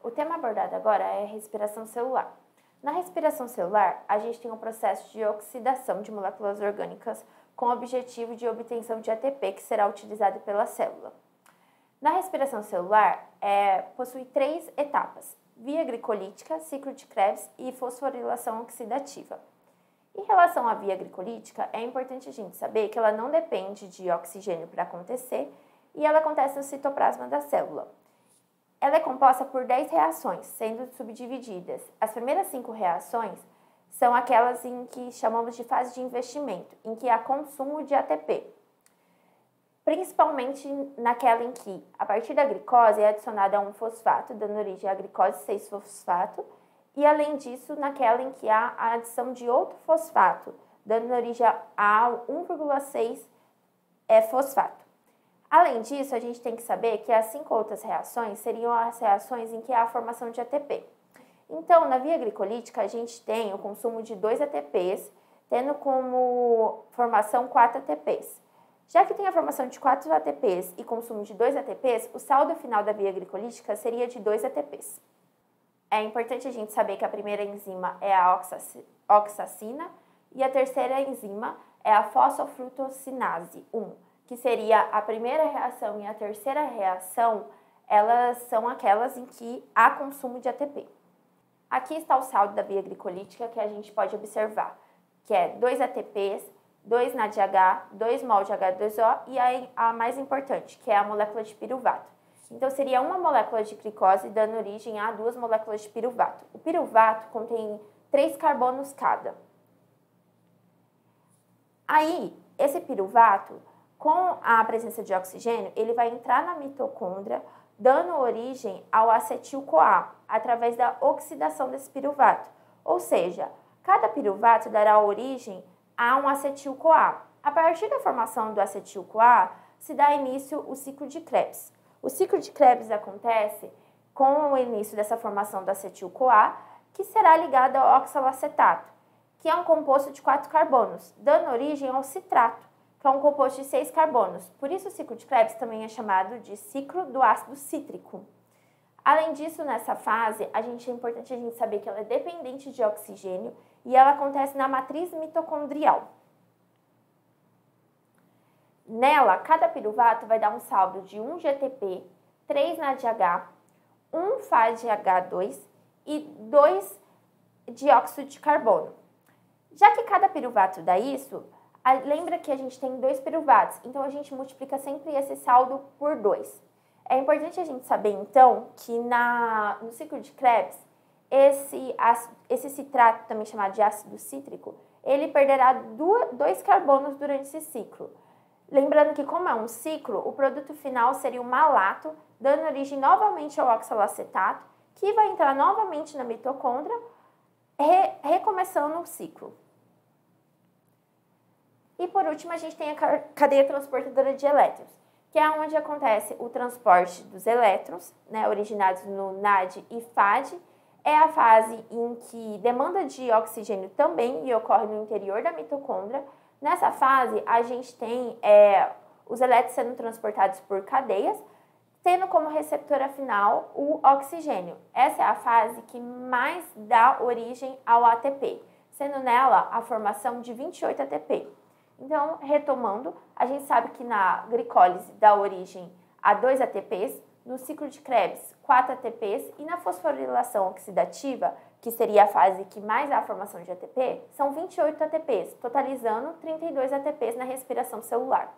O tema abordado agora é a respiração celular. Na respiração celular, a gente tem um processo de oxidação de moléculas orgânicas com o objetivo de obtenção de ATP, que será utilizado pela célula. Na respiração celular, possui 3 etapas: via glicolítica, ciclo de Krebs e fosforilação oxidativa. Em relação à via glicolítica, é importante a gente saber que ela não depende de oxigênio para acontecer e ela acontece no citoplasma da célula. Ela é composta por 10 reações, sendo subdivididas. As primeiras 5 reações são aquelas em que chamamos de fase de investimento, em que há consumo de ATP. Principalmente naquela em que, a partir da glicose, é adicionada um fosfato, dando origem à glicose 6-fosfato, e além disso, naquela em que há a adição de outro fosfato, dando origem a 1,6 fosfato. Além disso, a gente tem que saber que as 5 outras reações seriam as reações em que há a formação de ATP. Então, na via glicolítica, a gente tem o consumo de 2 ATPs, tendo como formação 4 ATPs. Já que tem a formação de 4 ATPs e consumo de 2 ATPs, o saldo final da via glicolítica seria de 2 ATPs. É importante a gente saber que a primeira enzima é a oxacina e a terceira enzima é a fosfofrutossinase 1, que seria a primeira reação e a terceira reação, elas são aquelas em que há consumo de ATP. Aqui está o saldo da via glicolítica que a gente pode observar, que é 2 ATPs, 2 NADH, 2 mol de H2O e a mais importante, que é a molécula de piruvato. Então, seria uma molécula de glicose dando origem a 2 moléculas de piruvato. O piruvato contém 3 carbonos cada. Aí, esse piruvato, com a presença de oxigênio, ele vai entrar na mitocôndria, dando origem ao acetil-CoA, através da oxidação desse piruvato. Ou seja, cada piruvato dará origem a um acetil-CoA. A partir da formação do acetil-CoA, se dá início o ciclo de Krebs. O ciclo de Krebs acontece com o início dessa formação do acetil-CoA, que será ligado ao oxalacetato, que é um composto de 4 carbonos, dando origem ao citrato, que é um composto de 6 carbonos. Por isso, o ciclo de Krebs também é chamado de ciclo do ácido cítrico. Além disso, nessa fase, é importante a gente saber que ela é dependente de oxigênio e ela acontece na matriz mitocondrial. Nela, cada piruvato vai dar um saldo de 1 GTP, 3 NADH, 1 FADH2 e 2 dióxido de carbono. Já que cada piruvato dá isso, lembra que a gente tem 2 piruvatos, então a gente multiplica sempre esse saldo por 2. É importante a gente saber, então, que no ciclo de Krebs, esse citrato, também chamado de ácido cítrico, ele perderá 2 carbonos durante esse ciclo. Lembrando que, como é um ciclo, o produto final seria o malato, dando origem novamente ao oxalacetato, que vai entrar novamente na mitocôndria, recomeçando o ciclo. E por último, a gente tem a cadeia transportadora de elétrons, que é onde acontece o transporte dos elétrons, originados no NAD e FAD. É a fase em que demanda de oxigênio também e ocorre no interior da mitocôndria. Nessa fase, a gente tem os elétrons sendo transportados por cadeias, tendo como receptora final o oxigênio. Essa é a fase que mais dá origem ao ATP, sendo nela a formação de 28 ATP. Então, retomando, a gente sabe que na glicólise dá origem a 2 ATPs, no ciclo de Krebs, 4 ATPs e na fosforilação oxidativa, que seria a fase que mais há a formação de ATP, são 28 ATPs, totalizando 32 ATPs na respiração celular.